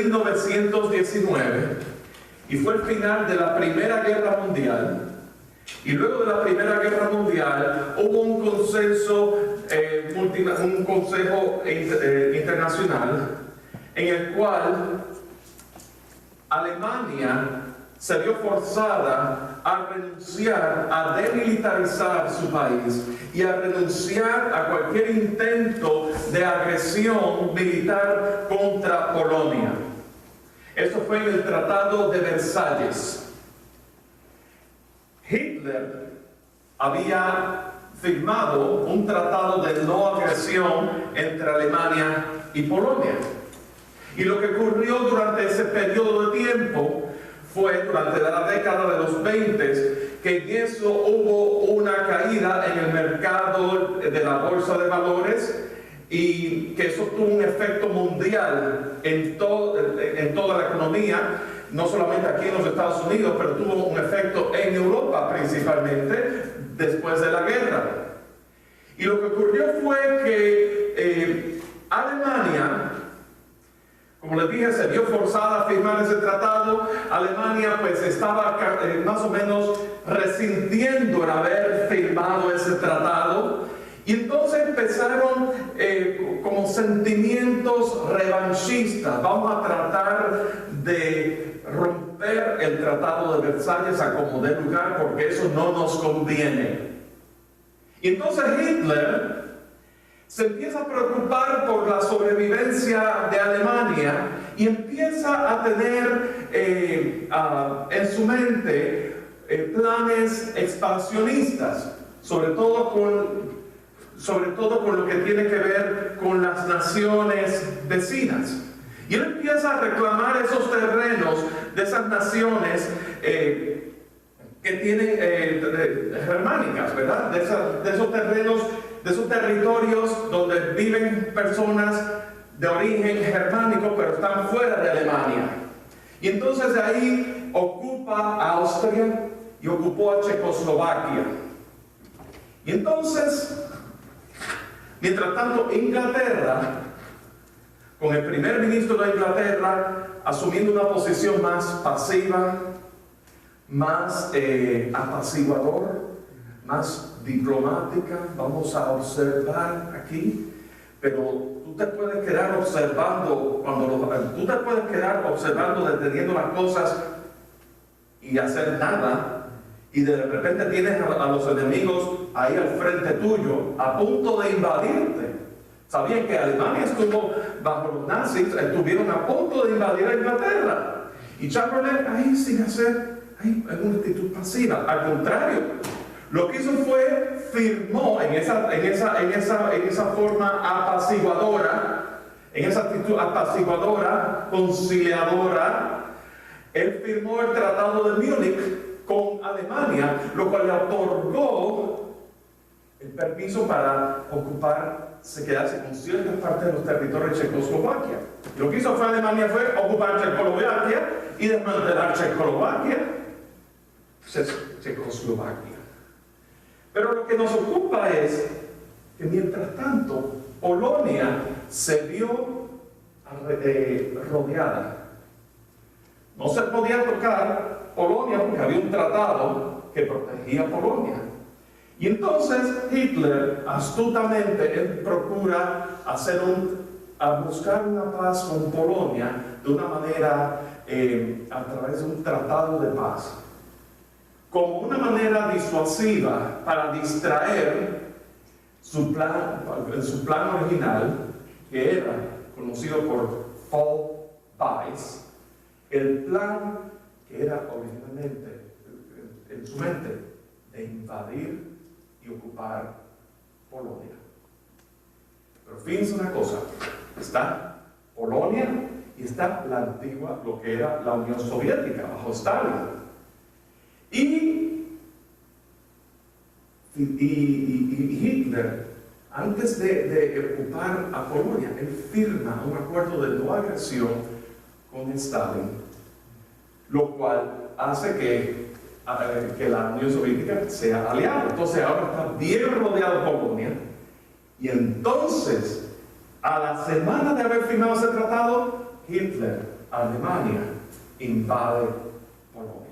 1919 y fue el final de la Primera Guerra Mundial. Y luego de la Primera Guerra Mundial hubo un consenso, un consejo internacional en el cual Alemania se vio forzada a renunciar a demilitarizar su país y a renunciar a cualquier intento de agresión militar contra Polonia. Esto fue en el Tratado de Versalles. Hitler había firmado un tratado de no agresión entre Alemania y Polonia. Y lo que ocurrió durante ese periodo de tiempo fue, durante la década de los 20, que en eso hubo una caída en el mercado de la bolsa de valores y que eso tuvo un efecto mundial en toda la economía, no solamente aquí en los Estados Unidos, pero tuvo un efecto en Europa principalmente después de la guerra. Y lo que ocurrió fue que Alemania, como les dije, se vio forzada a firmar ese tratado. Alemania pues estaba más o menos resintiendo el haber firmado ese tratado. Y entonces empezaron como sentimientos revanchistas. Vamos a tratar de romper el tratado de Versalles a como dé lugar porque eso no nos conviene. Y entonces Hitler se empieza a preocupar por la sobrevivencia de Alemania y empieza a tener en su mente planes expansionistas, sobre todo con lo que tiene que ver con las naciones vecinas. Y él empieza a reclamar esos terrenos de esas naciones que tienen germánicas, ¿verdad? De esos terrenos, de esos territorios donde viven personas de origen germánico, pero están fuera de Alemania. Y entonces de ahí ocupa a Austria y ocupó a Checoslovaquia. Y entonces, mientras tanto, Inglaterra, con el primer ministro de Inglaterra asumiendo una posición más pasiva, más apaciguador, más diplomática, vamos a observar aquí, pero tú te puedes quedar observando, deteniendo las cosas y hacer nada, y de repente tienes a los enemigos ahí al frente tuyo, a punto de invadirte. ¿Sabían que Alemania estuvo bajo los nazis, estuvieron a punto de invadir a Inglaterra? Y Chamberlain ahí sin hacer una actitud pasiva, al contrario, lo que hizo fue firmó en esa forma apaciguadora, en esa actitud apaciguadora, conciliadora, él firmó el Tratado de Múnich con Alemania, lo cual le otorgó el permiso para quedarse con ciertas partes de los territorios de Checoslovaquia. Lo que hizo Alemania fue ocupar Checoslovaquia y desmantelar Checoslovaquia. Pero lo que nos ocupa es que mientras tanto Polonia se vio rodeada. No se podía tocar Polonia porque había un tratado que protegía a Polonia. Y entonces Hitler, astutamente, él procura buscar una paz con Polonia de una manera a través de un tratado de paz, como una manera disuasiva para distraer su plan original, que era conocido por Fall Peace, el plan que era originalmente en su mente de invadir y ocupar Polonia. Pero fíjense una cosa, está Polonia y está la antigua, lo que era la Unión Soviética, bajo Stalin. Y Hitler, antes de ocupar a Polonia, él firma un acuerdo de no agresión con Stalin, lo cual hace que la Unión Soviética sea aliada. Entonces ahora está bien rodeado Polonia, y entonces a la semana de haber firmado ese tratado, Hitler Alemania invade Polonia.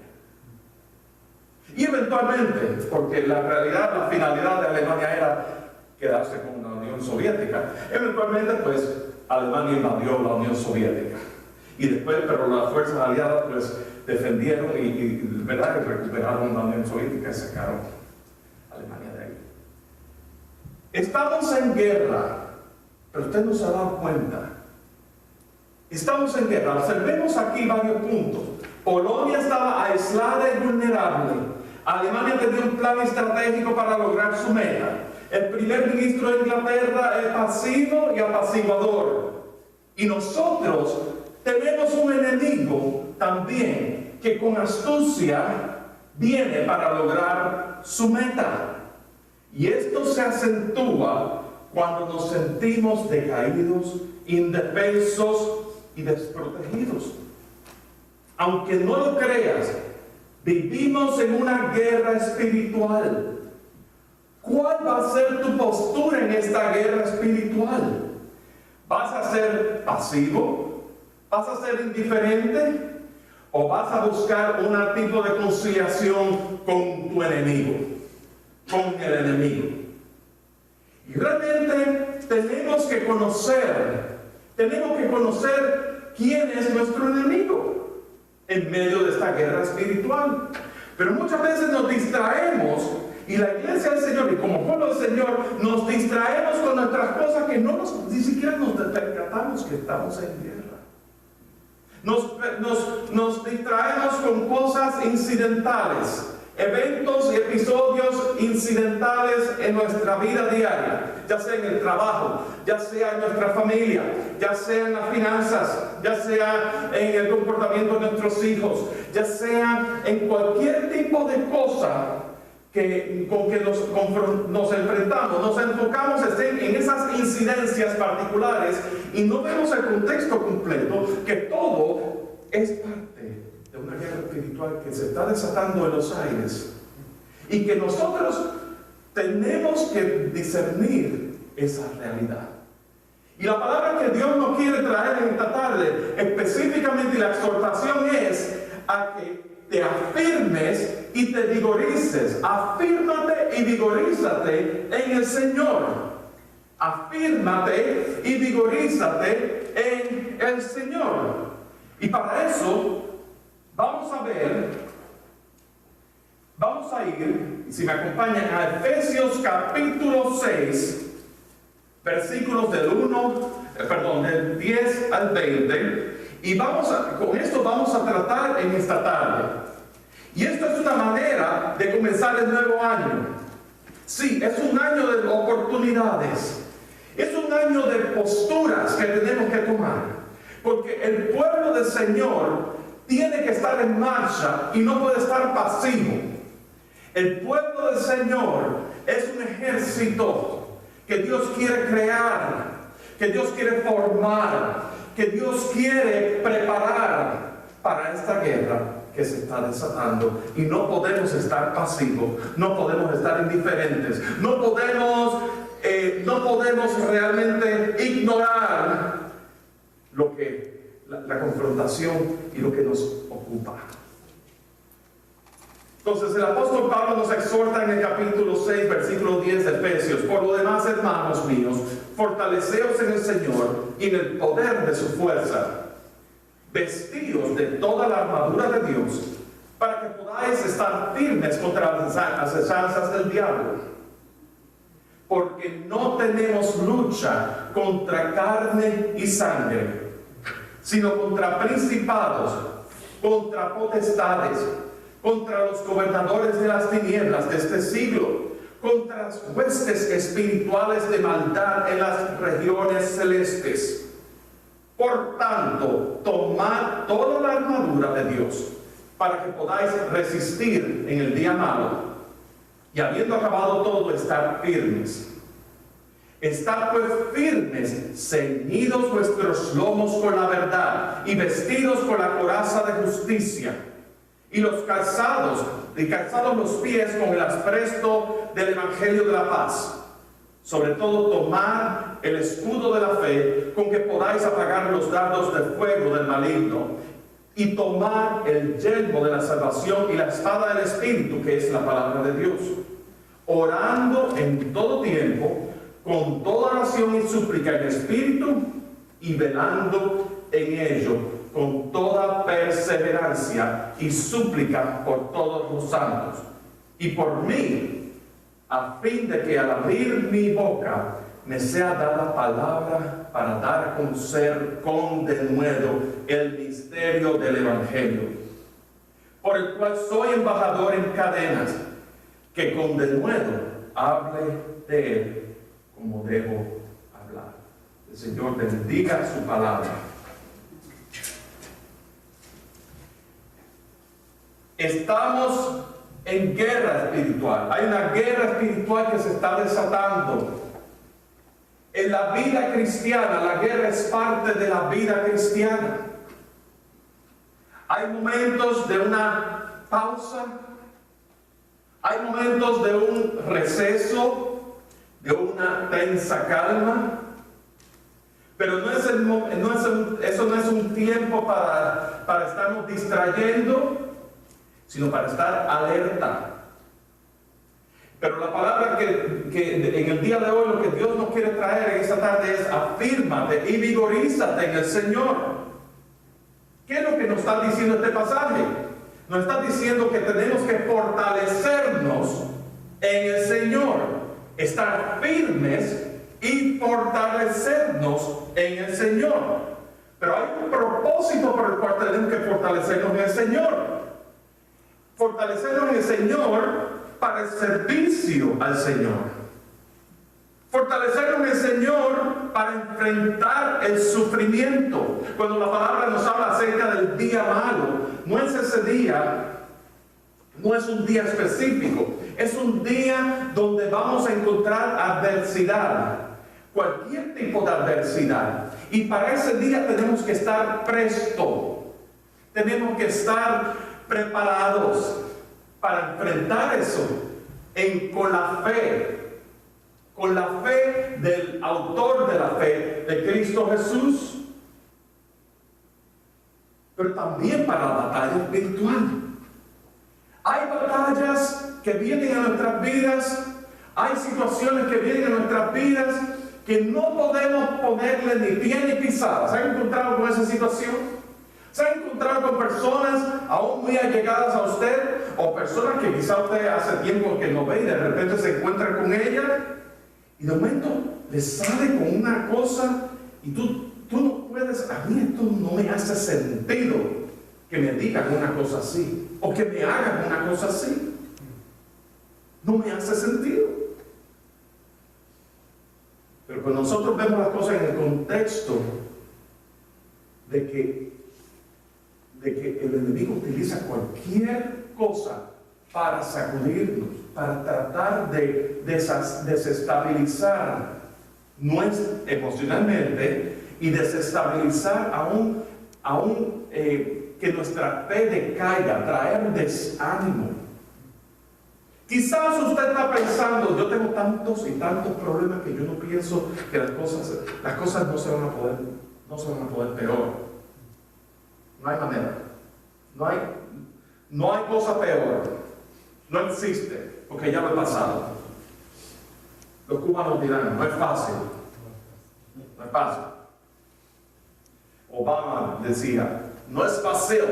Y eventualmente, porque la realidad, la finalidad de Alemania era quedarse con la Unión Soviética, eventualmente pues Alemania invadió la Unión Soviética. Y después, pero las fuerzas aliadas pues defendieron y ¿verdad?, que recuperaron la Unión Soviética y sacaron a Alemania de ahí. Estamos en guerra, pero usted no se ha dado cuenta. Estamos en guerra. Observemos aquí varios puntos. Polonia estaba aislada y vulnerable. Alemania tenía un plan estratégico para lograr su meta. El primer ministro de Inglaterra es pasivo y apaciguador. Y nosotros tenemos un enemigo también que con astucia viene para lograr su meta. Y esto se acentúa cuando nos sentimos decaídos, indefensos y desprotegidos. Aunque no lo creas, vivimos en una guerra espiritual. ¿Cuál va a ser tu postura en esta guerra espiritual? ¿Vas a ser pasivo? ¿Vas a ser indiferente? ¿O vas a buscar un tipo de conciliación con tu enemigo? Con el enemigo. Y realmente tenemos que conocer quién es nuestro enemigo en medio de esta guerra espiritual. Pero muchas veces nos distraemos, y la iglesia del Señor, y como pueblo del Señor, nos distraemos con nuestras cosas que ni siquiera nos percatamos que estamos en guerra. Nos distraemos con cosas incidentales, eventos y episodios incidentales en nuestra vida diaria, ya sea en el trabajo, ya sea en nuestra familia, ya sea en las finanzas, ya sea en el comportamiento de nuestros hijos, ya sea en cualquier tipo de cosa con que nos enfrentamos. Nos enfocamos en esas incidencias particulares y no vemos el contexto completo, que todo es parte de una guerra espiritual que se está desatando en los aires y que nosotros tenemos que discernir esa realidad. Y la palabra que Dios nos quiere traer en esta tarde, específicamente, la exhortación es a que te afirmes y te vigorices. Afírmate y vigorízate en el Señor. Afírmate y vigorízate en el Señor. Y para eso vamos a ir, si me acompañan, a Efesios capítulo 6, versículos del 10 al 20. Y con esto vamos a tratar en esta tarde. Y esto es una manera de comenzar el nuevo año. Sí, es un año de oportunidades. Es un año de posturas que tenemos que tomar. Porque el pueblo del Señor tiene que estar en marcha y no puede estar pasivo. El pueblo del Señor es un ejército que Dios quiere crear, que Dios quiere formar, que Dios quiere preparar para esta guerra que se está desatando. Y no podemos estar pasivos, no podemos estar indiferentes, no podemos realmente ignorar lo que la confrontación y lo que nos ocupa. Entonces el apóstol Pablo nos exhorta en el capítulo 6, versículo 10 de Efesios: por lo demás, hermanos míos, fortaleceos en el Señor y en el poder de su fuerza, vestidos de toda la armadura de Dios, para que podáis estar firmes contra las asechanzas del diablo. Porque no tenemos lucha contra carne y sangre, sino contra principados, contra potestades, contra los gobernadores de las tinieblas de este siglo, contra las huestes espirituales de maldad en las regiones celestes. Por tanto, tomad toda la armadura de Dios, para que podáis resistir en el día malo, y habiendo acabado todo, estar firmes. Estad pues firmes, ceñidos vuestros lomos con la verdad, y vestidos con la coraza de justicia, y calzados los pies con el aspresto del evangelio de la paz. Sobre todo, tomad el escudo de la fe con que podáis apagar los dardos de fuego del maligno, y tomad el yelmo de la salvación y la espada del Espíritu, que es la palabra de Dios, orando en todo tiempo, con toda oración y súplica en Espíritu, y velando en ello con toda perseverancia y súplica por todos los santos, y por mí, a fin de que al abrir mi boca me sea dada palabra para dar a conocer con denuedo el misterio del Evangelio, por el cual soy embajador en cadenas, que con denuedo hable de él como debo hablar. El Señor bendiga su palabra. Estamos en guerra espiritual. Hay una guerra espiritual que se está desatando. En la vida cristiana, la guerra es parte de la vida cristiana. Hay momentos de una pausa, hay momentos de un receso, de una tensa calma, pero eso no es un tiempo para estarnos distrayendo, sino para estar alerta. Pero la palabra que en el día de hoy, lo que Dios nos quiere traer en esta tarde es: afírmate y vigorízate en el Señor. ¿Qué es lo que nos está diciendo este pasaje? Nos está diciendo que tenemos que fortalecernos en el Señor, estar firmes y fortalecernos en el Señor. Pero hay un propósito por el cual tenemos que fortalecernos en el Señor. Fortalecernos en el Señor para el servicio al Señor. Fortalecernos en el Señor para enfrentar el sufrimiento. Cuando la palabra nos habla acerca del día malo, no es ese día, no es un día específico, es un día donde vamos a encontrar adversidad, cualquier tipo de adversidad. Y para ese día tenemos que estar presto, tenemos que estar preparados para enfrentar eso con la fe del autor de la fe, de Cristo Jesús, pero también para la batalla espiritual. Hay batallas que vienen a nuestras vidas, hay situaciones que vienen a nuestras vidas que no podemos ponerle ni pie ni pisada. ¿Se han encontrado con esa situación? ¿Se ha encontrado con personas aún muy allegadas a usted, o personas que quizá usted hace tiempo que no ve y de repente se encuentra con ella y de momento le sale con una cosa y tú no puedes? A mí esto no me hace sentido que me digan una cosa así o que me hagan una cosa así. No me hace sentido. Pero cuando nosotros vemos las cosas en el contexto de que el enemigo utiliza cualquier cosa para sacudirnos, para tratar de desestabilizar emocionalmente y desestabilizar aún que nuestra fe decaiga, traer desánimo. Quizás usted está pensando: yo tengo tantos y tantos problemas que yo no pienso que las cosas no se van a poder peor. No hay manera. No hay cosa peor. No existe, porque ya lo he pasado. Los cubanos dirán: no es fácil. No es fácil. Obama decía: no es fácil.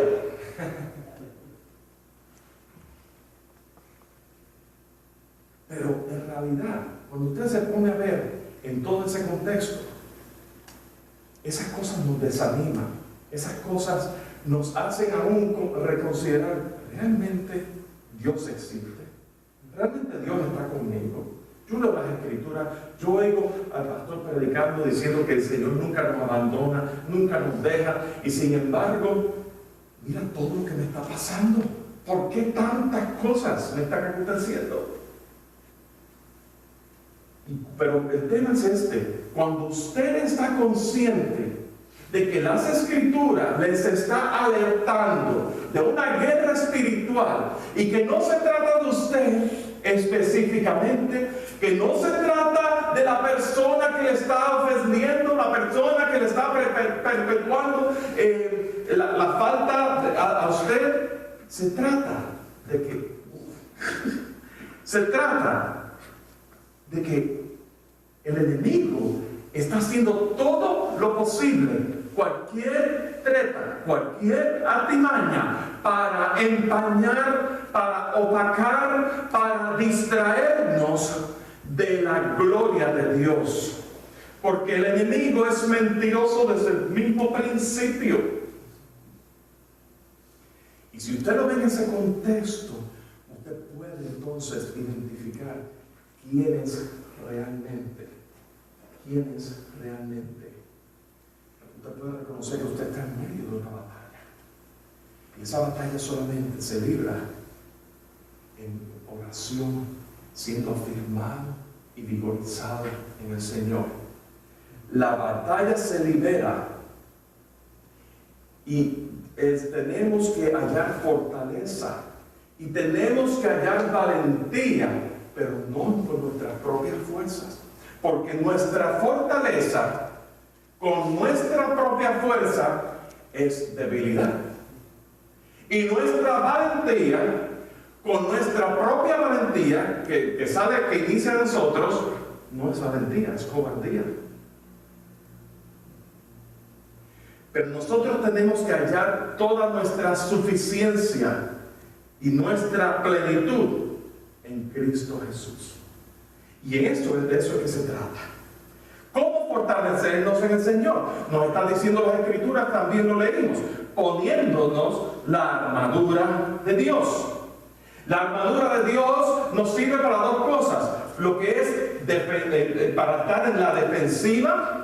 Pero en realidad, cuando usted se pone a ver en todo ese contexto, esas cosas nos desaniman, esas cosas nos hacen aún reconsiderar: ¿realmente Dios existe? ¿Realmente Dios está conmigo? Yo leo las Escrituras, yo oigo al pastor predicando diciendo que el Señor nunca nos abandona, nunca nos deja, y sin embargo, mira todo lo que me está pasando. ¿Por qué tantas cosas me están aconteciendo? Pero el tema es este: cuando usted está consciente de que las Escrituras les está alertando de una guerra espiritual y que no se trata de usted específicamente que no se trata de la persona que le está ofendiendo, la persona que le está perpetuando la falta a usted. Se trata de que el enemigo está haciendo todo lo posible, cualquier treta, cualquier artimaña para empañar, para opacar, para distraernos de la gloria de Dios. Porque el enemigo es mentiroso desde el mismo principio. Y si usted lo ve en ese contexto, usted puede entonces identificar quién es realmente. Usted puede reconocer que usted está en medio de una batalla. Y esa batalla solamente se libra en oración, siendo afirmado y vigorizado en el Señor. La batalla se libera y tenemos que hallar fortaleza y tenemos que hallar valentía, pero no por nuestras propias fuerzas. Porque nuestra fortaleza con nuestra propia fuerza es debilidad. Y nuestra valentía con nuestra propia valentía, que inicia en nosotros, no es valentía, es cobardía. Pero nosotros tenemos que hallar toda nuestra suficiencia y nuestra plenitud en Cristo Jesús. Y de eso es que se trata. ¿Cómo fortalecernos en el Señor? Nos está diciendo las Escrituras, también lo leímos, poniéndonos la armadura de Dios. La armadura de Dios nos sirve para dos cosas. Lo que es para estar en la defensiva,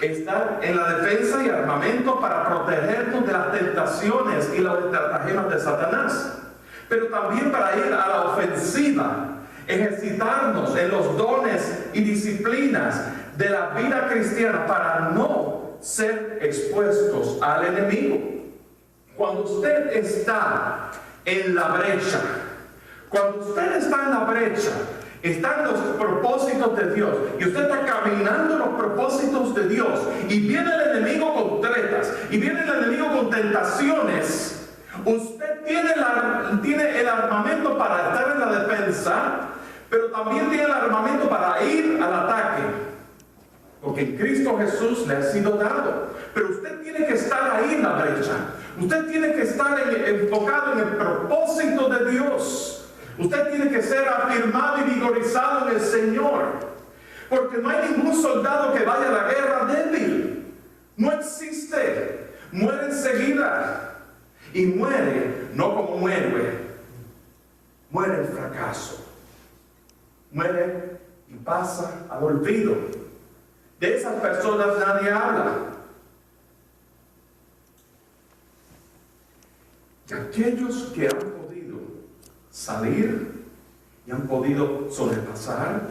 estar en la defensa y armamento para protegernos de las tentaciones y los estratagemas de Satanás. Pero también para ir a la ofensiva, ejercitarnos en los dones y disciplinas de la vida cristiana para no ser expuestos al enemigo. Cuando usted está en la brecha, está en los propósitos de Dios y usted está caminando en los propósitos de Dios y viene el enemigo con tretas y viene el enemigo con tentaciones, usted tiene el armamento para estar en la defensa, pero también tiene el armamento para ir al ataque, porque en Cristo Jesús le ha sido dado. Pero usted tiene que estar ahí en la brecha, usted tiene que estar enfocado en el propósito de Dios, usted tiene que ser afirmado y vigorizado en el Señor, porque no hay ningún soldado que vaya a la guerra débil. No existe. Muere enseguida. Y muere no como un héroe, muere en fracaso, muere y pasa al olvido. De esas personas nadie habla. Y aquellos que han podido salir y han podido sobrepasar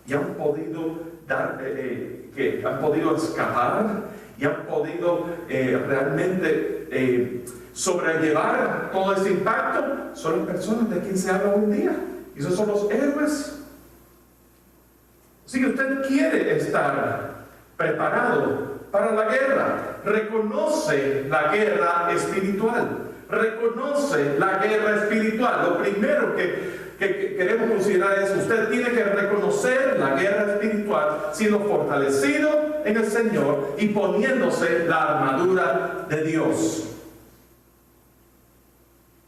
y han podido que han podido escapar y han podido realmente sobrellevar todo ese impacto, son las personas de quien se habla hoy en día. Y esos son los héroes. Si usted quiere estar preparado para la guerra, reconoce la guerra espiritual. Reconoce la guerra espiritual. Lo primero que queremos considerar es: usted tiene que reconocer la guerra espiritual, siendo fortalecido en el Señor y poniéndose la armadura de Dios.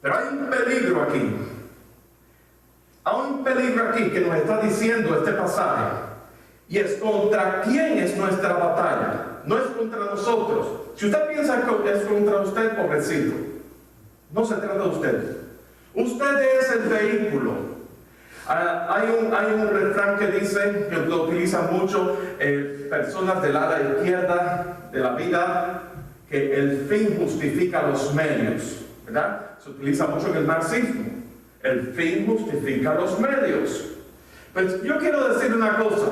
Pero hay un peligro aquí. Hay un peligro aquí que nos está diciendo este pasaje. Y es: ¿contra quién es nuestra batalla? No es contra nosotros. Si usted piensa que es contra usted, pobrecito, no se trata de usted. Usted es el vehículo. Hay un refrán que dice, que lo utilizan mucho personas del ala izquierda de la vida, que el fin justifica los medios, ¿verdad? Se utiliza mucho en el marxismo. El fin justifica los medios. Pues yo quiero decir una cosa: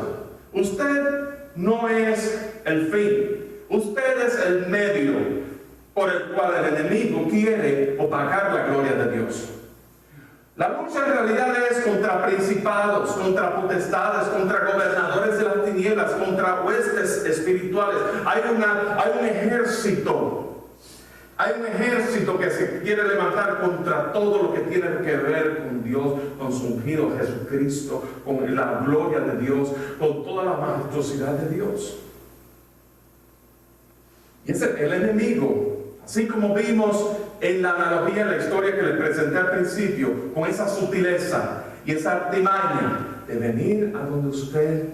usted no es el fin, usted es el medio por el cual el enemigo quiere opacar la gloria de Dios. La lucha en realidad es contra principados, contra potestades, contra gobernadores de las tinieblas, contra huestes espirituales. Hay un ejército. Hay un ejército que se quiere levantar contra todo lo que tiene que ver con Dios, con su ungido Jesucristo, con la gloria de Dios, con toda la majestuosidad de Dios. Y ese es el enemigo. Así como vimos en la analogía, en la historia que les presenté al principio, con esa sutileza y esa artimaña de venir a donde usted,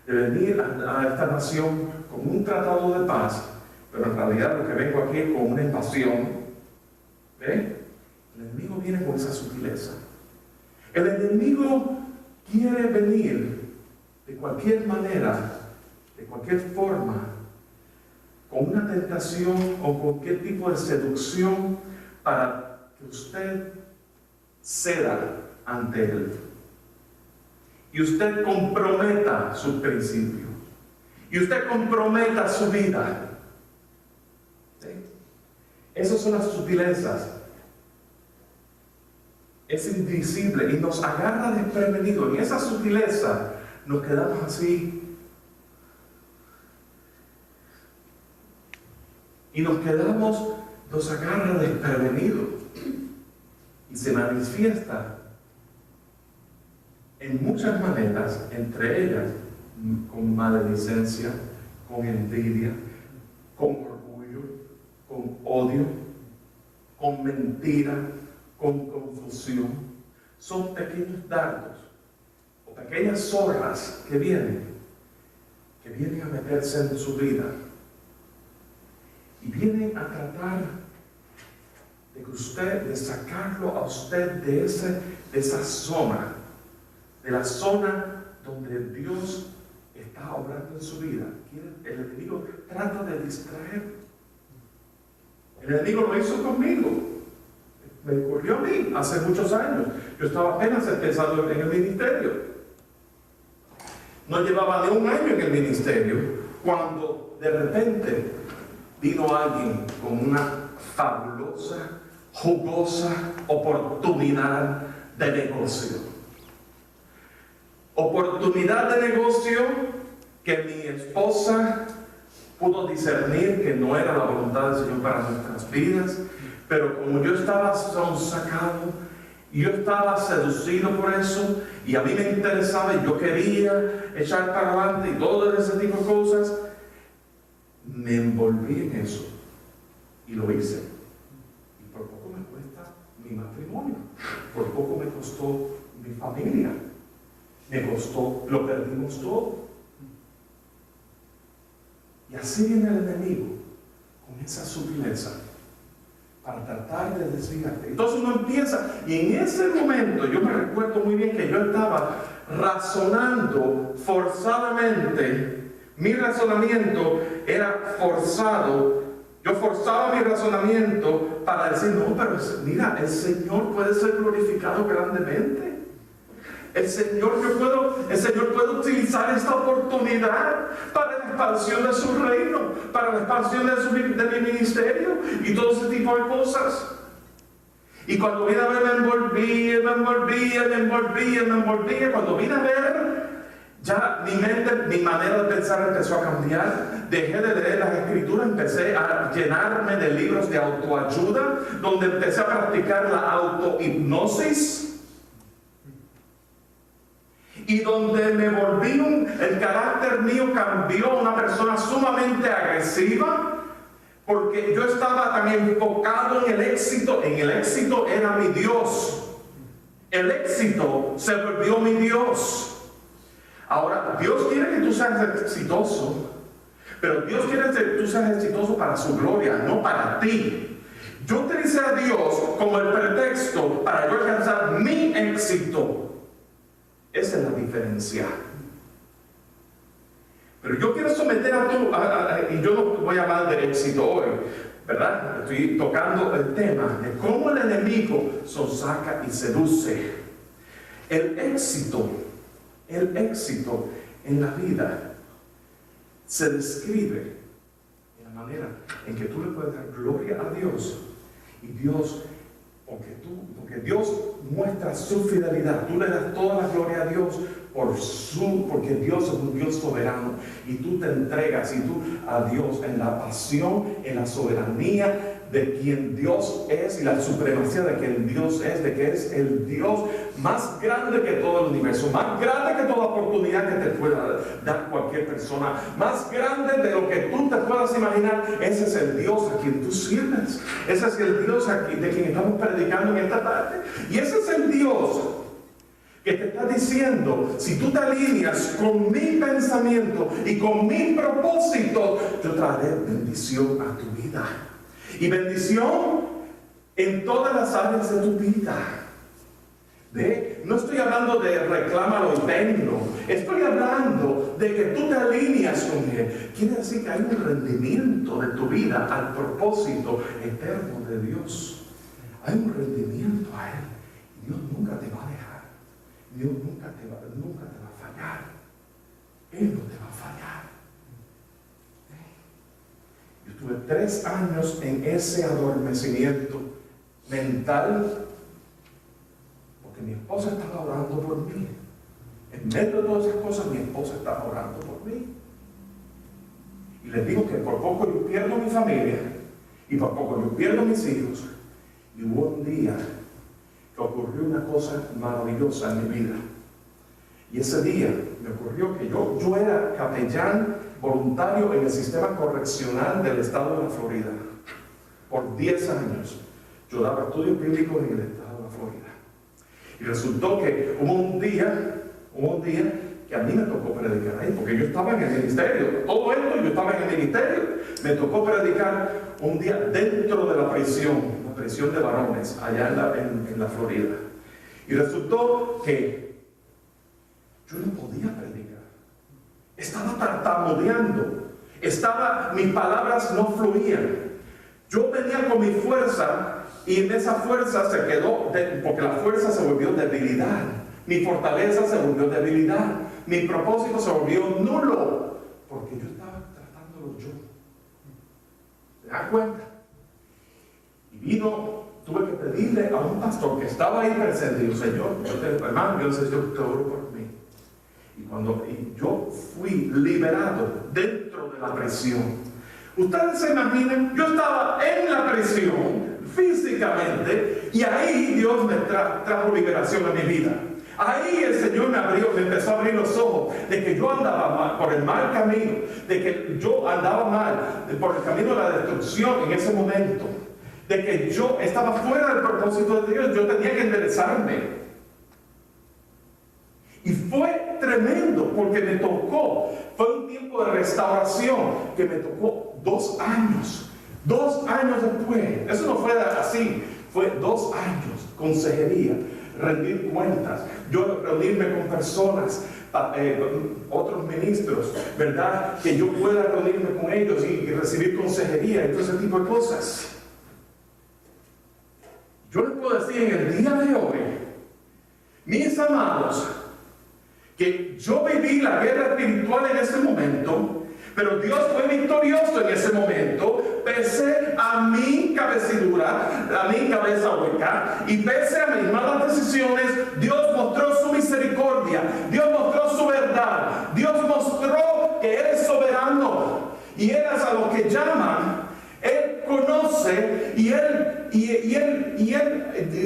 de venir a esta nación con un tratado de paz, pero en realidad lo que vengo aquí es con una invasión. ¿Ve? El enemigo viene con esa sutileza. El enemigo quiere venir de cualquier manera, de cualquier forma, con una tentación o cualquier tipo de seducción para que usted ceda ante él. Y usted comprometa sus principios. Y usted comprometa su vida. ¿Sí? Esas son las sutilezas. Es invisible y nos agarra desprevenido. En esa sutileza nos quedamos así. Y nos agarra desprevenidos. Y se manifiesta en muchas maneras, entre ellas con maledicencia, con envidia, con orgullo, con odio, con mentira, con confusión. Son pequeños dardos o pequeñas zorras que vienen a meterse en su vida. Y vienen a tratar de sacarlo a usted de esa zona, de la zona donde Dios está obrando en su vida. El enemigo trata de distraer. El enemigo lo hizo conmigo. Me ocurrió a mí hace muchos años. Yo estaba apenas empezando en el ministerio. No llevaba ni un año en el ministerio cuando de repente vino alguien con una fabulosa, jugosa oportunidad de negocio. Oportunidad de negocio que mi esposa pudo discernir que no era la voluntad del Señor para nuestras vidas, pero como yo estaba sonsacado y yo estaba seducido por eso, y a mí me interesaba y yo quería echar para adelante y todo ese tipo de cosas, me envolví en eso y lo hice. Y por poco me cuesta mi matrimonio, por poco me costó mi familia, lo perdimos todo. Y así viene el enemigo con esa sutileza para tratar de desviarte. Entonces uno empieza, y en ese momento yo me recuerdo muy bien que yo estaba razonando forzadamente. Mi razonamiento era forzado. Yo forzaba mi razonamiento para decir, no, pero mira, el Señor puede ser glorificado grandemente. El Señor puede utilizar esta oportunidad para la expansión de su reino, para la expansión de mi ministerio y todo ese tipo de cosas. Y cuando vine a ver, me envolvía. Cuando vine a ver, ya mi manera de pensar empezó a cambiar. Dejé de leer las escrituras, empecé a llenarme de libros de autoayuda, donde empecé a practicar la autohipnosis. Y donde me volví, el carácter mío cambió a una persona sumamente agresiva, porque yo estaba tan enfocado en el éxito. En el éxito era mi Dios. El éxito se volvió mi Dios. Ahora, Dios quiere que tú seas exitoso, pero Dios quiere que tú seas exitoso para su gloria, no para ti. Yo utilicé a Dios como el pretexto para yo alcanzar mi éxito. Esa es la diferencia. Pero yo quiero someter y yo no voy a hablar de éxito hoy, ¿verdad? Estoy tocando el tema de cómo el enemigo sonsaca y seduce. El éxito en la vida se describe en la manera en que tú le puedes dar gloria a Dios y Dios porque Dios muestra su fidelidad. Tú le das toda la gloria a Dios porque Dios es un Dios soberano, y tú te entregas a Dios en la pasión, en la soberanía de quien Dios es y la supremacía de quien Dios es, de que es el Dios más grande que todo el universo, más grande que toda oportunidad que te pueda dar cualquier persona, más grande de lo que tú te puedas imaginar. Ese es el Dios a quien tú sirves, ese es el Dios de quien estamos predicando en esta tarde, y ese es el Dios que te está diciendo: si tú te alineas con mi pensamiento y con mi propósito, yo traeré bendición a tu vida. Y bendición en todas las áreas de tu vida. No estoy hablando de reclámalo y tenlo. Estoy hablando de que tú te alineas con Él. Quiere decir que hay un rendimiento de tu vida al propósito eterno de Dios. Hay un rendimiento a Él. Y Dios nunca te va a dejar. Dios nunca te va a fallar. Él no te va a fallar. Yo tuve 3 años en ese adormecimiento mental, porque mi esposa estaba orando por mí. En medio de todas esas cosas, mi esposa estaba orando por mí. Y les digo que por poco yo pierdo mi familia, y por poco yo pierdo mis hijos. Y hubo un día que ocurrió una cosa maravillosa en mi vida. Y ese día me ocurrió que yo era capellán voluntario en el sistema correccional del estado de la Florida. Por 10 años yo daba estudios bíblicos en el estado de la Florida. Y resultó que hubo un día que a mí me tocó predicar ahí, porque yo estaba en el ministerio. Todo esto yo estaba en el ministerio. Me tocó predicar un día dentro de la prisión de varones, allá en la Florida. Y resultó que yo no podía predicar. Estaba tartamudeando. Mis palabras no fluían. Yo venía con mi fuerza, y en esa fuerza se quedó, porque la fuerza se volvió debilidad. Mi fortaleza se volvió debilidad. Mi propósito se volvió nulo, porque yo estaba tratándolo yo. ¿Te das cuenta? Y tuve que pedirle a un pastor que estaba ahí presente. Y yo: Señor, hermano, yo necesito que te ore por mí. Y yo fui liberado dentro de la prisión. Ustedes se imaginan, yo estaba en la prisión físicamente, y ahí Dios me trajo liberación a mi vida. Ahí el Señor me empezó a abrir los ojos de que yo andaba mal, por el mal camino, de que yo andaba mal por el camino de la destrucción en ese momento, de que yo estaba fuera del propósito de Dios. Yo tenía que enderezarme. Y fue tremendo, porque me tocó, fue un tiempo de restauración que me tocó 2 años. 2 años después, eso no fue así, fue 2 años, consejería, rendir cuentas, yo reunirme con personas, otros ministros, ¿verdad? Que yo pueda reunirme con ellos y recibir consejería y todo ese tipo de cosas. Yo les puedo decir en el día de hoy, mis amados, que yo viví la guerra espiritual en ese momento, pero Dios fue victorioso en ese momento, pese a mi cabecidura, a mi cabeza hueca, y pese a mis malas decisiones. Dios mostró su misericordia, Dios mostró su verdad, Dios mostró que Él es soberano, y Él es a lo que llaman, Él conoce, y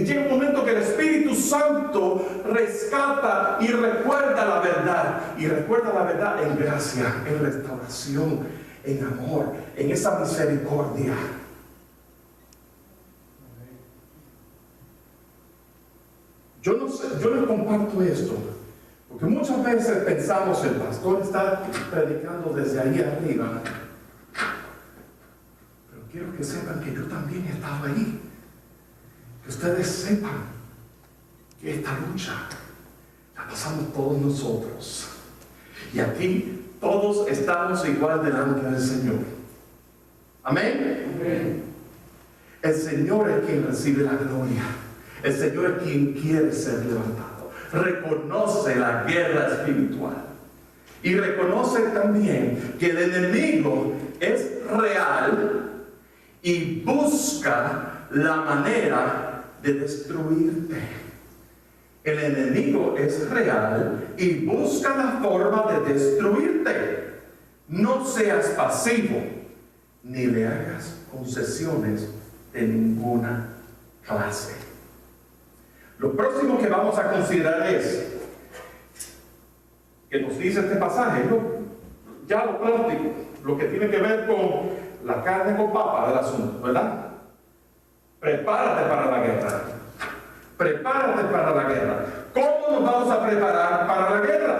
llega un momento que el Espíritu Santo rescata y recuerda la verdad, y recuerda la verdad en gracia, en restauración, en amor, en esa misericordia. Yo no comparto esto, porque muchas veces pensamos: el pastor está predicando desde ahí arriba. Quiero que sepan que yo también he estado ahí. Que ustedes sepan que esta lucha la pasamos todos nosotros. Y aquí todos estamos igual delante del Señor. Amén. Amén. El Señor es quien recibe la gloria. El Señor es quien quiere ser levantado. Reconoce la guerra espiritual. Y reconoce también que el enemigo es real, y busca la manera de destruirte. El enemigo es real y busca la forma de destruirte. No seas pasivo, ni le hagas concesiones de ninguna clase. Lo próximo que vamos a considerar es que nos dice este pasaje, ya lo práctico, lo que tiene que ver con la carne con papa del asunto, ¿verdad? Prepárate para la guerra. Prepárate para la guerra. ¿Cómo nos vamos a preparar para la guerra?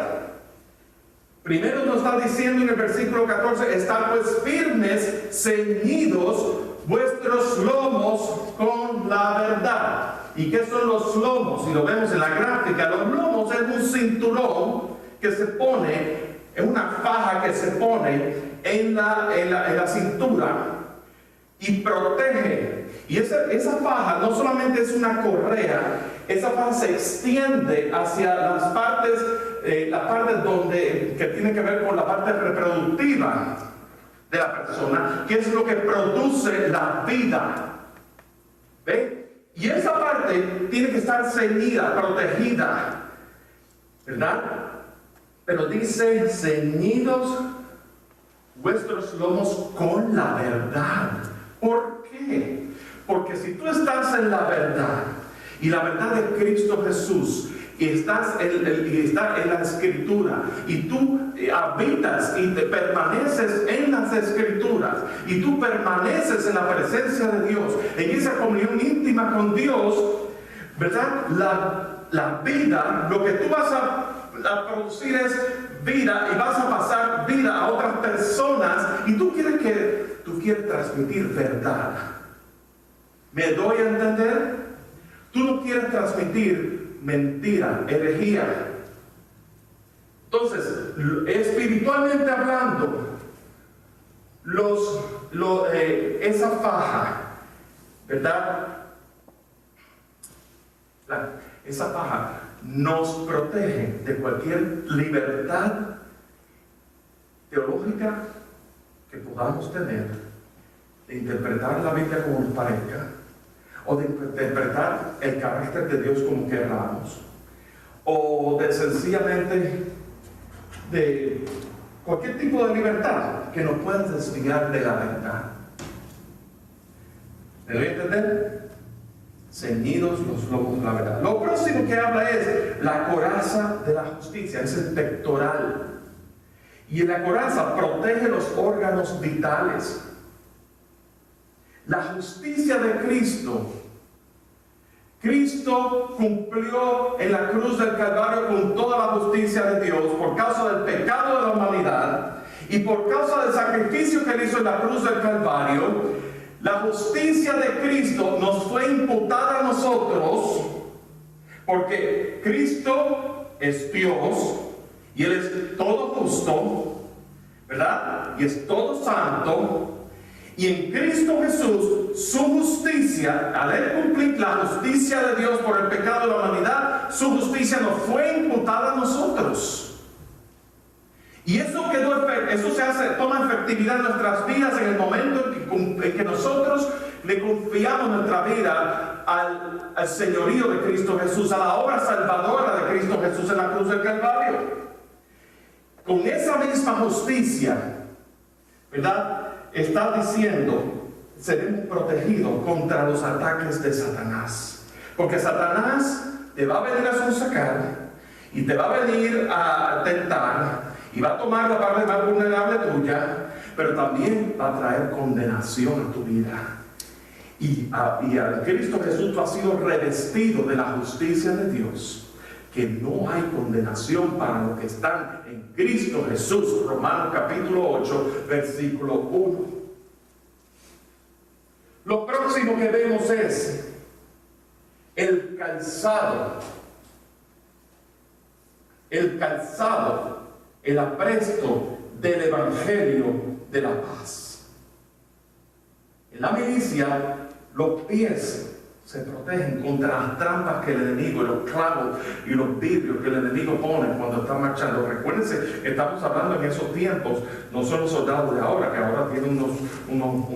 Primero nos está diciendo en el versículo 14, estad pues firmes, ceñidos vuestros lomos con la verdad. ¿Y qué son los lomos? Si lo vemos en la gráfica, los lomos es un cinturón que se pone, es una faja que se pone en la cintura y protege. Y esa faja no solamente es una correa, esa faja se extiende hacia las partes que tiene que ver con la parte reproductiva de la persona, que es lo que produce la vida. ¿Ve? Y esa parte tiene que estar ceñida, protegida, ¿verdad? Pero dice, ceñidos vuestros lomos con la verdad. ¿Por qué? Porque si tú estás en la verdad, y la verdad de Cristo Jesús, y está en la Escritura, y tú habitas y te permaneces en las Escrituras, y tú permaneces en la presencia de Dios, en esa comunión íntima con Dios, ¿verdad? La vida, lo que tú vas a producir es vida, y vas a pasar vida a otras personas, y tú quieres transmitir verdad. ¿Me doy a entender? Tú no quieres transmitir mentira, herejía. Entonces, espiritualmente hablando, esa faja, ¿verdad? Esa faja nos protege de cualquier libertad teológica que podamos tener, de interpretar la Biblia como nos parezca, o de interpretar el carácter de Dios como queramos, o de sencillamente de cualquier tipo de libertad que nos pueda desviar de la verdad. ¿Me doy a entender? Ceñidos los lomos de la verdad. Lo próximo que habla es la coraza de la justicia, es el pectoral. Y la coraza protege los órganos vitales. La justicia de Cristo. Cristo cumplió en la cruz del Calvario con toda la justicia de Dios por causa del pecado de la humanidad y por causa del sacrificio que él hizo en la cruz del Calvario. La justicia de Cristo nos fue imputada a nosotros porque Cristo es Dios y él es todo justo, ¿verdad? Y es todo santo. Y en Cristo Jesús, su justicia, al él cumplir la justicia de Dios por el pecado de la humanidad, su justicia nos fue imputada a nosotros. Y eso toma efectividad en nuestras vidas en el momento en que nosotros le confiamos nuestra vida al señorío de Cristo Jesús, a la obra salvadora de Cristo Jesús en la cruz del Calvario. Con esa misma justicia, ¿verdad? Está diciendo, seremos protegidos contra los ataques de Satanás. Porque Satanás te va a venir a sonsacar y te va a venir a tentar y va a tomar la parte más vulnerable tuya, pero también va a traer condenación a tu vida. Y a Cristo Jesús tú has sido revestido de la justicia de Dios, que no hay condenación para los que están en Cristo Jesús. Romanos capítulo 8, versículo 1. Lo próximo que vemos es el calzado. El calzado, el apresto del Evangelio de la paz. En la milicia, los pies se protegen contra las trampas que el enemigo, y los clavos y los vidrios que el enemigo pone cuando está marchando. Recuérdense que estamos hablando en esos tiempos, no son los soldados de ahora, que ahora tienen unos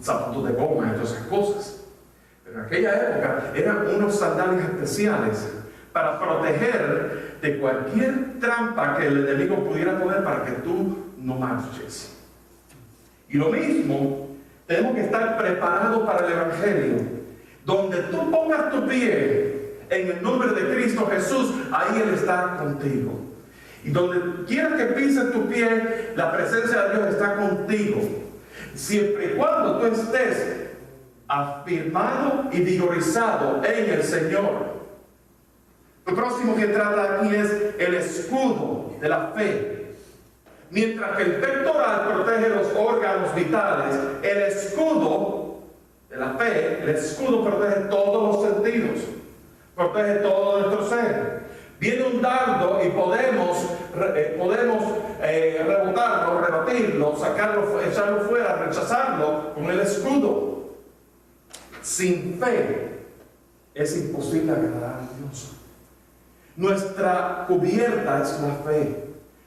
zapatos de goma y todas esas cosas. Pero En aquella época eran unos sandalias especiales para proteger de cualquier trampa que el enemigo pudiera poner para que tú no marches. Y lo mismo, tenemos que estar preparados para el Evangelio. Donde tú pongas tu pie en el nombre de Cristo Jesús, ahí Él está contigo. Y donde quieras que pises tu pie, la presencia de Dios está contigo. Siempre y cuando tú estés afirmado y vigorizado en el Señor. Lo próximo que trata aquí es el escudo de la fe. Mientras que el pectoral protege los órganos vitales, el escudo de la fe, el escudo protege todos los sentidos, protege todo nuestro ser. Viene un dardo y podemos rebotarlo, rebatirlo, sacarlo, echarlo fuera, rechazarlo con el escudo. Sin fe es imposible agradar a Dios. Nuestra cubierta es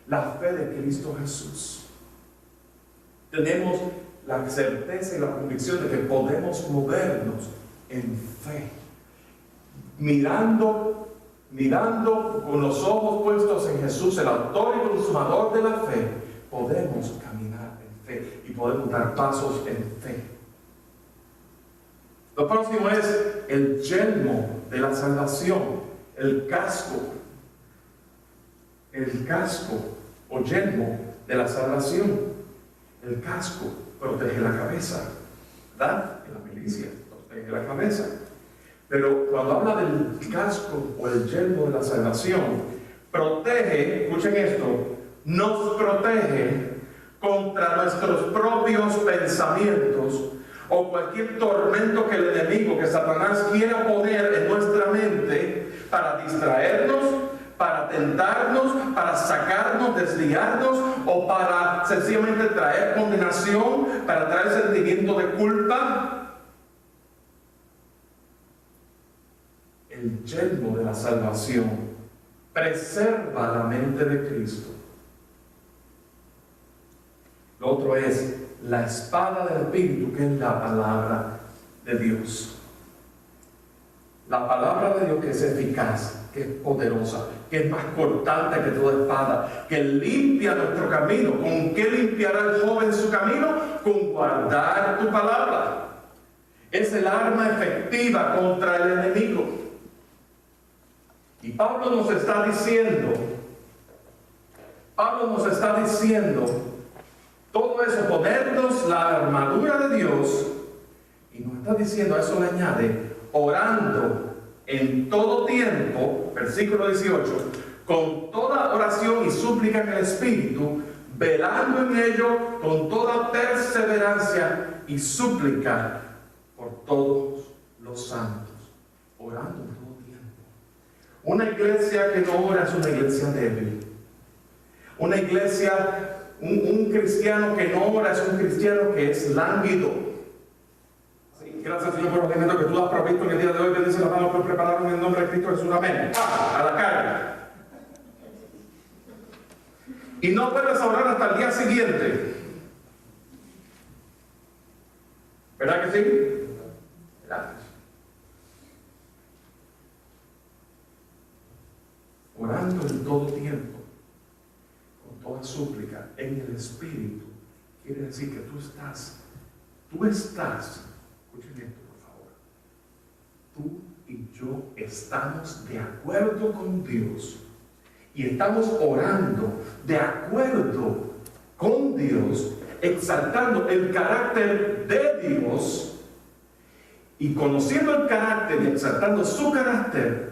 la fe de Cristo Jesús. Tenemos la certeza y la convicción de que podemos movernos en fe, mirando con los ojos puestos en Jesús, el autor y consumador de la fe. Podemos caminar en fe y podemos dar pasos en fe. Lo próximo es el yelmo de la salvación, el casco o yelmo de la salvación. El casco protege la cabeza, ¿verdad? En la milicia protege la cabeza. Pero cuando habla del casco o el yelmo de la salvación, protege, escuchen esto, nos protege contra nuestros propios pensamientos o cualquier tormento que el enemigo, que Satanás quiera poner en nuestra mente para distraernos, para tentarnos, para sacarnos, desviarnos o para sencillamente traer condenación, para traer sentimiento de culpa. El yelmo de la salvación preserva la mente de Cristo. Lo otro es la espada del Espíritu, que es la palabra de Dios. La palabra de Dios, que es eficaz, que es poderosa, que es más cortante que toda espada, que limpia nuestro camino. ¿Con qué limpiará el joven su camino? Con guardar tu palabra. Es el arma efectiva contra el enemigo. Y Pablo nos está diciendo todo eso, ponernos la armadura de Dios, y nos está diciendo, a eso le añade, orando en todo tiempo, versículo 18, con toda oración y súplica en el Espíritu, velando en ello con toda perseverancia y súplica por todos los santos, orando en todo tiempo. Una iglesia que no ora es una iglesia débil. Una iglesia, un cristiano que no ora es un cristiano que es lánguido. Sí, gracias, Señor, por los alimentos que tú has provisto en el día de hoy. Bendice las manos por prepararlo en el nombre de Cristo Jesús. Amén. A la carga. Y no puedes orar hasta el día siguiente. ¿Verdad que sí? Gracias. Orando en todo tiempo, con toda súplica, en el Espíritu, quiere decir que tú estás, escuchen esto por favor, tú y yo estamos de acuerdo con Dios y estamos orando de acuerdo con Dios, exaltando el carácter de Dios y conociendo el carácter y exaltando su carácter,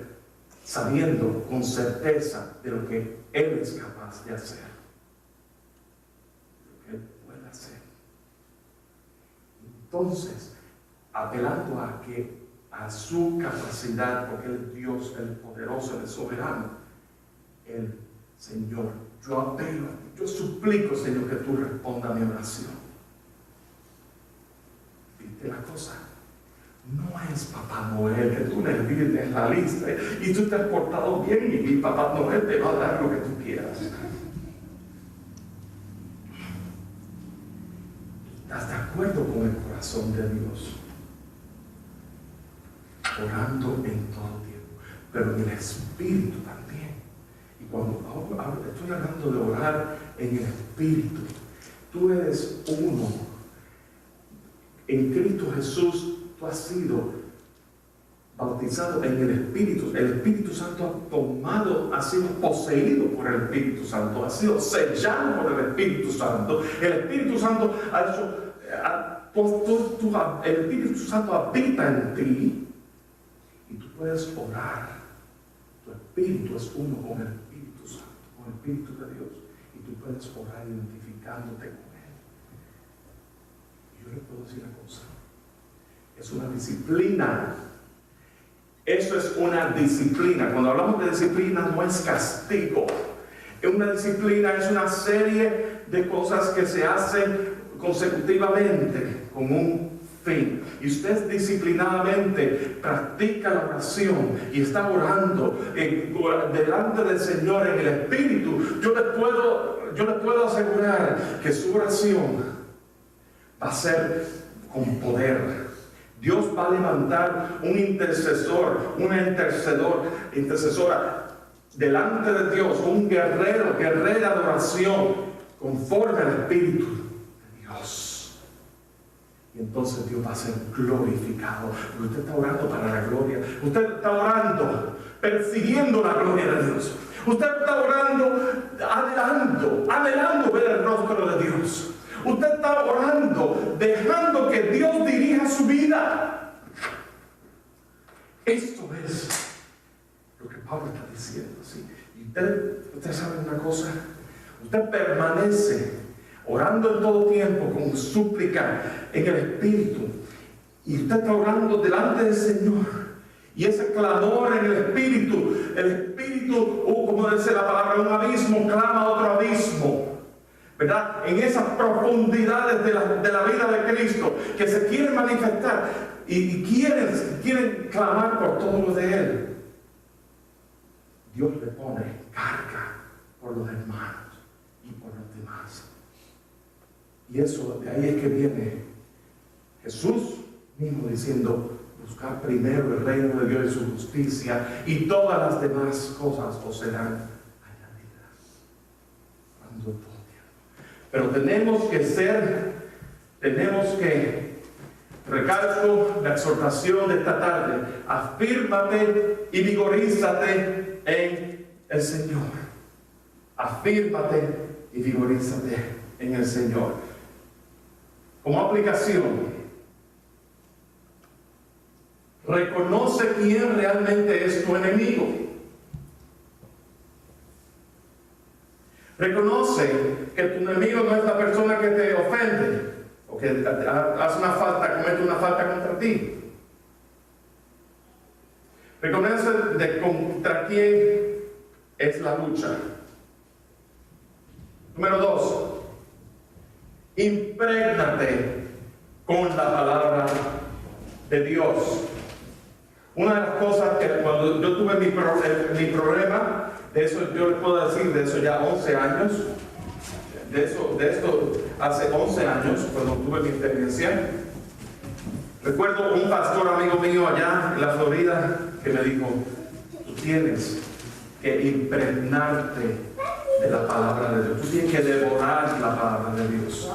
sabiendo con certeza de lo que Él es capaz de hacer, lo que Él puede hacer. Entonces, apelando a su capacidad, porque Él es Dios, el poderoso, el soberano, el Señor, yo apelo a ti, yo suplico, Señor, que tú respondas a mi oración. ¿Viste la cosa? No es Papá Noel que tú le pides la lista y tú te has portado bien y Papá Noel te va a dar lo que tú quieras. ¿Estás de acuerdo con el corazón de Dios? orando en todo tiempo, pero en el Espíritu también. Y cuando estoy hablando de orar en el Espíritu, tú eres uno. En Cristo Jesús tú has sido bautizado en el Espíritu. El Espíritu Santo ha sido poseído por el Espíritu Santo, ha sido sellado por el Espíritu Santo. El Espíritu Santo el Espíritu Santo habita en ti y tú puedes orar. Tu espíritu es uno con el Espíritu Santo, con el Espíritu de Dios, y tú puedes orar identificándote con Él. Y yo le puedo decir una cosa: es una disciplina. Eso es una disciplina. Cuando hablamos de disciplina, no es castigo. Una disciplina es una serie de cosas que se hacen consecutivamente con un fin. Y usted disciplinadamente practica la oración y está orando delante del Señor en el Espíritu. Yo le puedo asegurar que su oración va a ser con poder. Dios va a levantar un intercesor, una intercesora delante de Dios, un guerrera de oración, conforme al Espíritu de Dios. Y entonces Dios va a ser glorificado, porque usted está orando para la gloria. Usted está orando, persiguiendo la gloria de Dios. Usted está orando, anhelando ver el rostro de Dios. Usted está orando, dejando que Dios dirija su vida. Esto es lo que Pablo está diciendo, ¿sí? Y usted sabe una cosa: usted permanece orando en todo tiempo con súplica en el Espíritu, y usted está orando delante del Señor, y ese clamor en el Espíritu, como dice la palabra, un abismo clama a otro abismo, ¿verdad? En esas profundidades de la vida de Cristo que se quieren manifestar y quieren clamar por todo lo de Él. Dios le pone carga por los hermanos y por los demás. Y eso, de ahí es que viene Jesús mismo diciendo: buscar primero el reino de Dios y su justicia, y todas las demás cosas os serán añadidas. Pero tenemos que, recalco la exhortación de esta tarde: afírmate y vigorízate en el Señor. Afírmate y vigorízate en el Señor. Como aplicación, reconoce quién realmente es tu enemigo. Reconoce que tu enemigo no es la persona que te ofende o que hace una falta, comete una falta contra ti. Reconoce contra quién es la lucha. Número 2, imprégnate con la palabra de Dios. Una de las cosas que cuando yo tuve mi problema, de eso yo les puedo decir, de eso ya 11 años, de esto hace 11 años, cuando tuve mi experiencia. Recuerdo un pastor amigo mío allá en la Florida que me dijo: tú tienes que impregnarte de la palabra de Dios, tú tienes que devorar la palabra de Dios.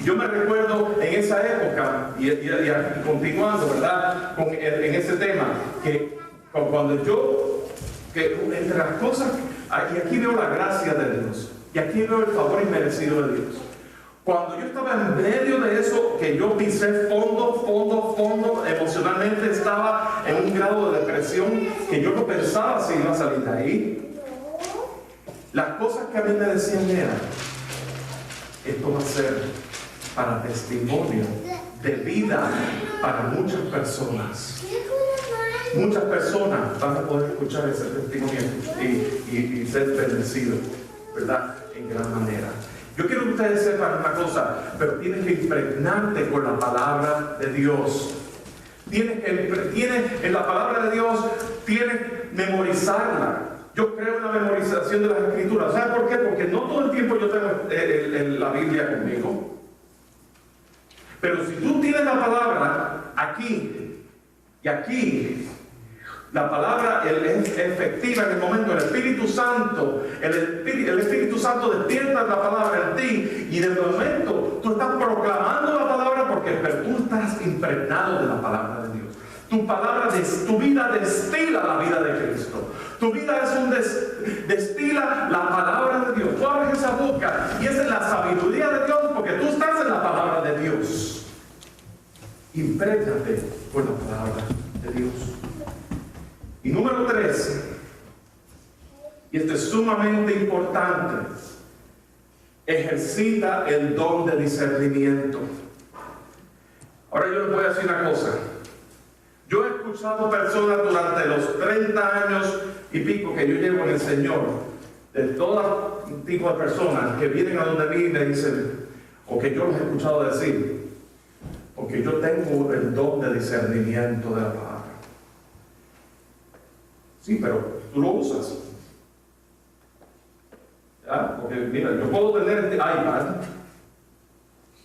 Y yo me recuerdo en esa época, y continuando, ¿verdad?, en ese tema, que cuando entre las cosas, y aquí veo la gracia de Dios, y aquí veo el favor inmerecido de Dios. Cuando yo estaba en medio de eso, que yo pisé fondo, emocionalmente estaba en un grado de depresión que yo no pensaba si iba a salir de ahí. Las cosas que a mí me decían era: esto va a ser para testimonio de vida para muchas personas. Muchas personas van a poder escuchar ese testimonio y ser bendecidos, ¿verdad?, en gran manera. Yo quiero que ustedes sepan una cosa: pero tienes que impregnarte con la palabra de Dios. Tienes en la palabra de Dios, tienes que memorizarla. Yo creo en la memorización de las Escrituras. ¿Sabes por qué? Porque no todo el tiempo yo tengo la Biblia conmigo. Pero si tú tienes la palabra aquí, Y aquí la palabra es efectiva en el momento. El Espíritu Santo despierta la palabra en ti, y de momento tú estás proclamando la palabra porque tú estás impregnado de la palabra de Dios. Tu vida destila la vida de Cristo. Tu vida destila la palabra de Dios. Tú abres esa boca y esa es la sabiduría de Dios, porque tú estás en la palabra de Dios. Imprégnate con la palabra de Dios. Y número 3, y esto es sumamente importante, ejercita el don de discernimiento. Ahora yo les voy a decir una cosa. Yo he escuchado personas durante los 30 años y pico que yo llevo en el Señor, de todo tipo de personas que vienen a donde mí y me dicen, o que yo los he escuchado decir, porque yo tengo el don de discernimiento de la palabra. Sí, pero tú lo usas. ¿Ya? Porque mira, yo puedo tener este iPad,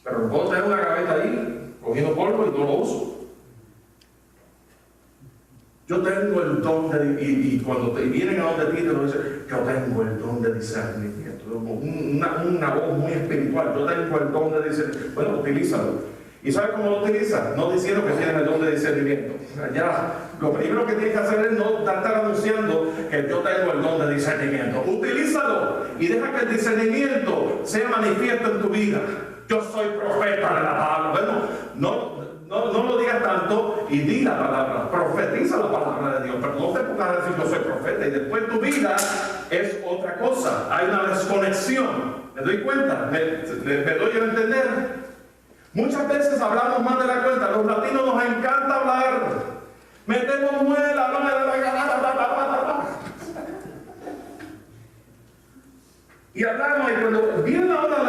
pero no puedo tener una gaveta ahí cogiendo polvo y no lo uso. Yo tengo el don y cuando te vienen a donde ti te lo dicen, yo tengo el don de discernimiento. Una voz muy espiritual. Yo tengo el don de discernimiento. Bueno, utilízalo. ¿Y sabes cómo lo utilizas? No diciendo que tienes el don de discernimiento. Ya, lo primero que tienes que hacer es no estar anunciando que yo tengo el don de discernimiento. Utilízalo y deja que el discernimiento sea manifiesto en tu vida. Yo soy profeta de la palabra. Bueno, no lo digas tanto y di la palabra. Profetiza la palabra de Dios, pero no te pongas a decir yo soy profeta y después tu vida es otra cosa. Hay una desconexión. ¿Me doy cuenta? ¿Me doy a entender? Muchas veces hablamos más de la cuenta. Los latinos nos encanta hablar. Metemos muela, y hablamos, y cuando viene la hora de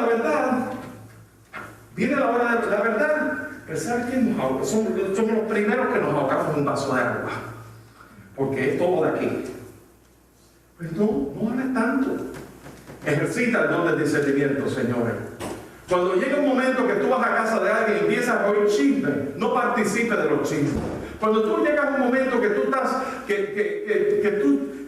la verdad, pero ¿sabes quién nos ahoga? Somos los primeros que nos ahogamos en un vaso de agua, porque es todo de aquí. Pues no hables tanto. Ejercita el don del discernimiento, señores. Cuando llega un momento que tú vas a casa de alguien y empiezas a oír chisme, no participes de los chismes. Cuando tú llegas a un momento que tú estás, que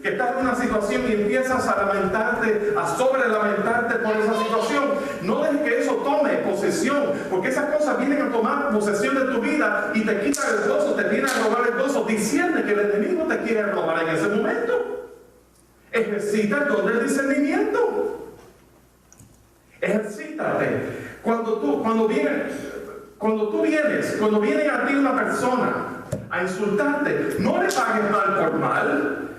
estás en una situación y empiezas a lamentarte, a sobrelamentarte por esa situación, no dejes que eso tome posesión, porque esas cosas vienen a tomar posesión de tu vida y te quitan el gozo, te vienen a robar el gozo. Discierne que el enemigo te quiere robar en ese momento. Ejercita el don del discernimiento. Ejercítate. Cuando viene a ti una persona a insultarte, no le pagues mal por mal.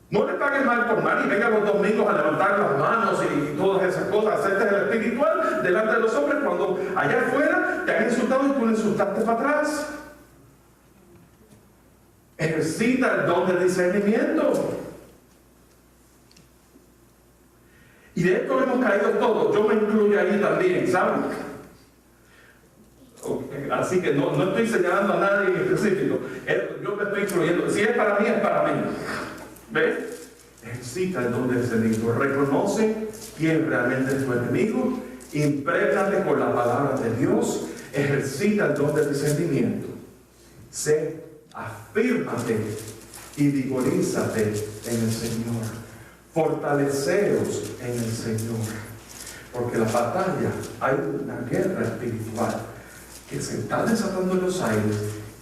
No le pagues mal por mal y venga los domingos a levantar las manos y todas esas cosas. Hacerte el espiritual delante de los hombres cuando allá afuera te han insultado y tú le insultaste para atrás. Ejercita el don del discernimiento. Y de esto hemos caído todos. Yo me incluyo ahí también, ¿saben? Así que no estoy señalando a nadie en específico. Yo me estoy incluyendo. Si es para mí, es para mí. ¿Ves? Ejercita el don del discernimiento. Reconoce quién realmente es tu enemigo. Imprégnate con la palabra de Dios. Ejercita el don del discernimiento. Afírmate y vigorízate en el Señor. Fortaleceos en el Señor, porque la batalla, hay una guerra espiritual que se está desatando en los aires,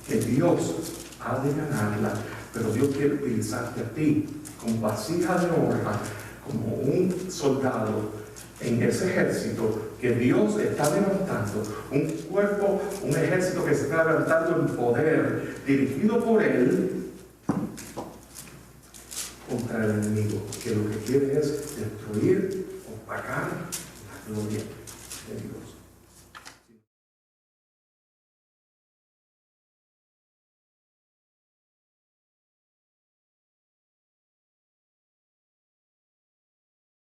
que Dios ha de ganarla, pero Dios quiere utilizarte a ti como vasija de honra, como un soldado en ese ejército que Dios está levantando, un cuerpo, un ejército que se está levantando en poder, dirigido por Él, contra el enemigo, que lo que quiere es destruir, opacar la gloria de Dios.